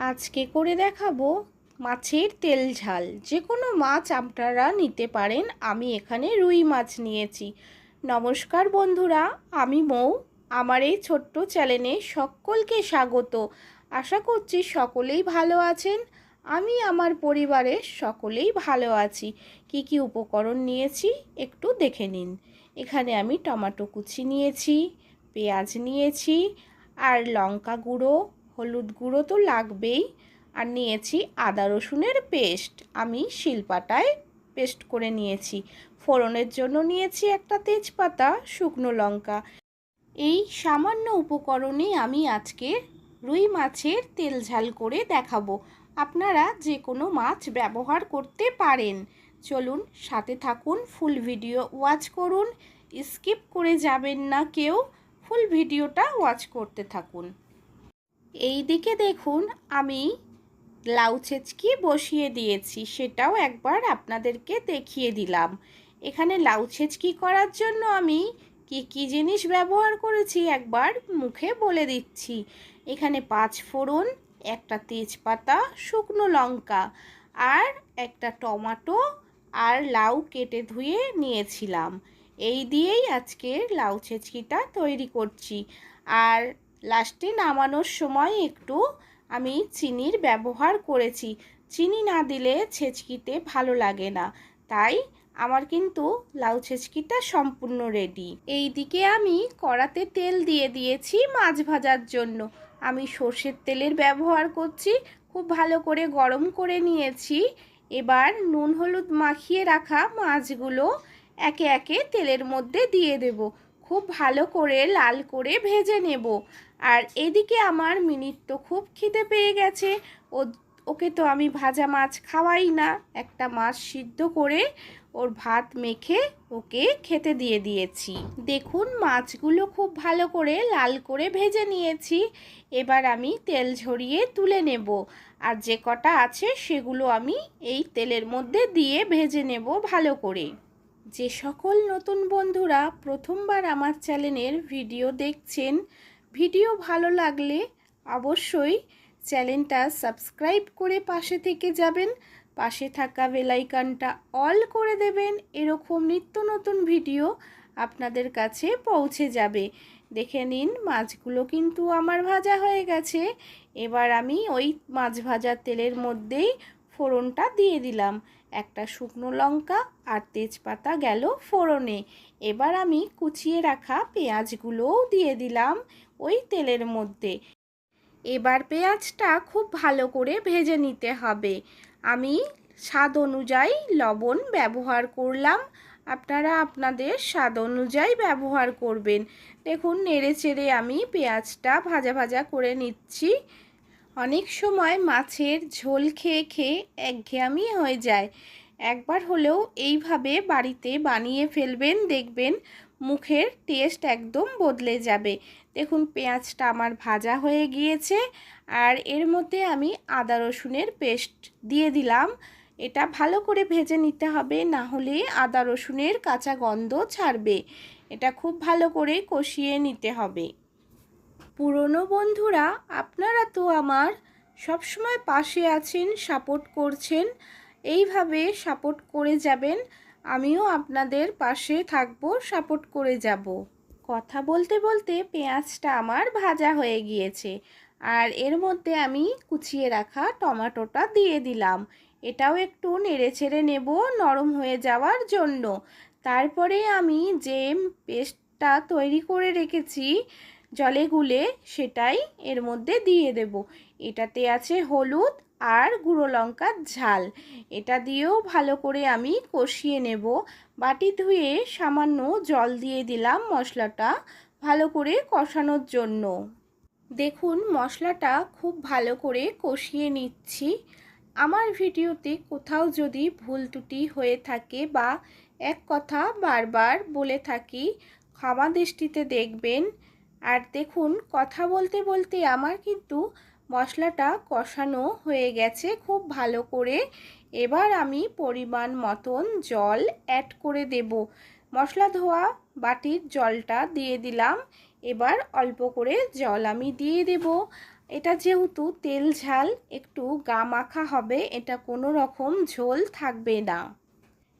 আজকে করে দেখাবো মাছের তেল ঝাল। যে কোনো মাছ আপনারা নিতে পারেন, আমি এখানে রুই মাছ নিয়েছি। নমস্কার বন্ধুরা, আমি মৌ। আমার এই ছোট্ট চ্যানেলে সকলকে স্বাগত। আশা করছি সকলেই ভালো আছেন। আমি আমার পরিবারের সকলেই ভালো আছি। কি কি উপকরণ নিয়েছি একটু দেখে নিন। এখানে আমি টমেটো কুচি নিয়েছি, পেঁয়াজ নিয়েছি, আর লঙ্কা গুঁড়ো, হলুদ গুঁড়ো তো লাগবেই, আর নিয়েছি আদা রসুনের পেস্ট। আমি শিলপাটায় পেস্ট করে নিয়েছি। ফোড়নের জন্য নিয়েছি একটা তেজপাতা, শুকনো লঙ্কা। এই সামান্য উপকরণে আমি আজকে রুই মাছের তেল ঝাল করে দেখাবো। আপনারা যে কোনো মাছ ব্যবহার করতে পারেন। চলুন সাথে থাকুন, ফুল ভিডিও ওয়াচ করুন, স্কিপ করে যাবেন না কেউ, ফুল ভিডিওটা ওয়াচ করতে থাকুন। এই দিকে দেখুন, আমি লাউ ছেঁচকি বসিয়ে দিয়েছি, সেটাও একবার আপনাদেরকে দেখিয়ে দিলাম। এখানে লাউ ছেঁচকি করার জন্য আমি কি কি জিনিস ব্যবহার করেছি একবার মুখে বলে দিচ্ছি। এখানে 5 ফোড়ন, একটা তেজপাতা, শুকনো লঙ্কা, আর একটা টমেটো, আর লাউ কেটে ধুয়ে নিয়েছিলাম। এই দিয়েই আজকের লাউ ছেঁচকিটা তৈরি করছি। আর লাস্টে নামানোর সময় একটু আমি চিনির ব্যবহার করেছি। চিনি না দিলে ছেঁচকিতে ভালো লাগে না, তাই আমার কিন্তু লাউ ছেঁচকিটা সম্পূর্ণ রেডি। এই দিকে আমি কড়াতে তেল দিয়ে দিয়েছি মাছ ভাজার জন্য। আমি সর্ষের তেলের ব্যবহার করছি, খুব ভালো করে গরম করে নিয়েছি। এবার নুন হলুদ মাখিয়ে রাখা মাছগুলো একে একে তেলের মধ্যে দিয়ে দেব। খুব ভালো করে লাল করে ভেজে নেব। আর এদিকে আমার মিনিট তো খুব খিদে পেয়ে গেছে। ওকে তো আমি ভাজা মাছ খাওয়াই না, একটা মাছ সিদ্ধ করে ওর ভাত মেখে ওকে খেতে দিয়ে দিয়েছি। দেখুন মাছগুলো খুব ভালো করে লাল করে ভেজে নিয়েছি। এবার আমি তেল ঝরিয়ে তুলে নেব। আর যে কটা আছে সেগুলো আমি এই তেলের মধ্যে দিয়ে ভেজে নেব ভালো করে। যে সকল নতুন বন্ধুরা প্রথমবার আমার চ্যানেলের ভিডিও দেখছেন, ভিডিও ভালো লাগলে অবশ্যই চ্যানেলটা সাবস্ক্রাইব করে পাশে থেকে যাবেন। পাশে থাকা বেল আইকনটা অল করে দেবেন। এরকম নিত্য নতুন ভিডিও আপনাদের কাছে পৌঁছে যাবে। দেখে নিন মাছগুলো কিন্তু আমার ভাজা হয়ে গেছে। এবার আমি ওই মাছ ভাজার তেলের মধ্যেই ফোড়নটা দিয়ে দিলাম। একটা শুকনো লঙ্কা আর তেজপাতা গেল ফোড়নে। এবার আমি কুচিয়ে রাখা পেঁয়াজগুলোও দিয়ে দিলাম ওই তেলের মধ্যে। এবার পেঁয়াজটা খুব ভালো করে ভেজে নিতে হবে। আমি স্বাদ অনুযায়ী লবণ ব্যবহার করলাম, আপনারা আপনাদের স্বাদ অনুযায়ী ব্যবহার করবেন। দেখুন নেড়ে চেড়ে আমি পেঁয়াজটা ভাজা ভাজা করে নিচ্ছি। অনেক সময় মাছের ঝোল খেয়ে খেয়ে একঘেয়েমি হয়ে যায়। একবার হলেও এইভাবে বাড়িতে বানিয়ে ফেলবেন, দেখবেন মুখের টেস্ট একদম বদলে যাবে। দেখুন পেঁয়াজটা আমার ভাজা হয়ে গিয়েছে। আর এর মধ্যে আমি আদা রসুনের পেস্ট দিয়ে দিলাম। এটা ভালো করে ভেজে নিতে হবে, না হলে আদা রসুনের কাঁচা গন্ধ ছাড়বে। এটা খুব ভালো করে কষিয়ে নিতে হবে। পুরনো বন্ধুরা আপনারা তো আমার সবসময় পাশে আছেন, সাপোর্ট করছেন। এইভাবে সাপোর্ট করে যাবেন, আমিও আপনাদের পাশে থাকব, সাপোর্ট করে যাব। কথা বলতে বলতে পেঁয়াজটা আমার ভাজা হয়ে গিয়েছে। আর এর মধ্যে আমি কুচিয়ে রাখা টমেটোটা দিয়ে দিলাম। এটাও একটু নেড়েচেড়ে নেব নরম হয়ে যাওয়ার জন্য। তারপরে আমি যে পেস্টটা তৈরি করে রেখেছি জলে গুলে, সেটাই এর মধ্যে দিয়ে দেব। এটাতে আছে হলুদ আর গুঁড়ো লঙ্কার ঝাল। এটা দিয়েও ভালো করে আমি কষিয়ে নেব। বাটি ধুয়ে সামান্য জল দিয়ে দিলাম মশলাটা ভালো করে কষানোর জন্য। দেখুন মশলাটা খুব ভালো করে কষিয়ে নিচ্ছি। আমার ভিডিওতে কোথাও যদি ভুল ত্রুটি হয়ে থাকে বা এক কথা বারবার বলে থাকি, ক্ষমা দৃষ্টিতে দেখবেন। আর দেখুন কথা বলতে বলতে আমার কিন্তু মশলাটা কষানো হয়ে গেছে খুব ভালো করে। এবার আমি পরিমাণ মতন জল অ্যাড করে দেব। মশলা ধোয়া বাটির জলটা দিয়ে দিলাম। এবার অল্প করে জল আমি দিয়ে দেব। এটা যেহেতু তেল ঝাল একটু গা মাখা হবে, এটা কোনো রকম ঝোল থাকবে না।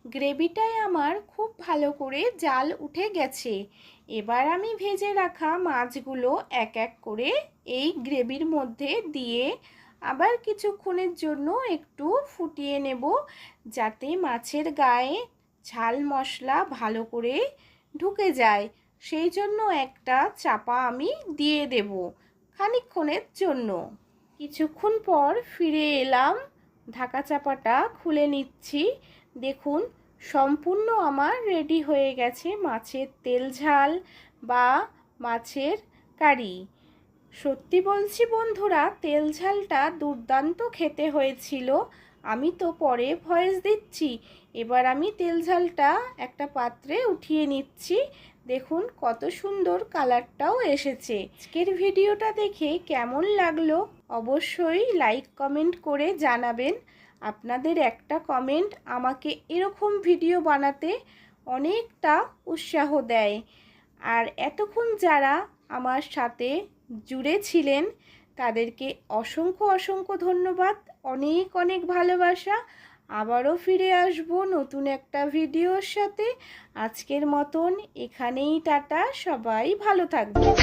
গ্রেভিটায় আমার খুব ভালো করে জাল উঠে গেছে। এবার আমি ভেজে রাখা মাছগুলো এক এক করে এই গ্রেভির মধ্যে দিয়ে আবার কিছুক্ষণের জন্য একটু ফুটিয়ে নেব, যাতে মাছের গায়ে ঝাল মশলা ভালো করে ঢুকে যায়। সেই জন্য একটা চাপা আমি দিয়ে দেব খানিকক্ষণের জন্য। কিছুক্ষণ পর ফিরে এলাম, ঢাকা চাপাটা খুলে নিচ্ছি। দেখুন সম্পূর্ণ আমার রেডি হয়ে গেছে মাছের তেল ঝাল বা মাছের কারি। সত্যি বলছি বন্ধুরা, তেল ঝালটা দুর্দান্ত খেতে হয়েছিল। আমি তো পরে ভয়েস দিচ্ছি। এবার আমি তেল ঝালটা একটা পাত্রে উঠিয়ে নিচ্ছি। দেখুন কত সুন্দর কালারটাও এসেছে। আজকের ভিডিওটা দেখে কেমন লাগলো অবশ্যই লাইক কমেন্ট করে জানাবেন। আপনাদের একটা কমেন্ট আমাকে এরকম ভিডিও বানাতে অনেকটা উৎসাহ দেয়। আর এতক্ষণ যারা আমার সাথে জুড়ে ছিলেন তাদেরকে অসংখ্য অসংখ্য ধন্যবাদ, অনেক অনেক ভালোবাসা। আবারও ফিরে আসবো নতুন একটা ভিডিওর সাথে। আজকের মতন এখানেই টাটা, সবাই ভালো থাকবেন।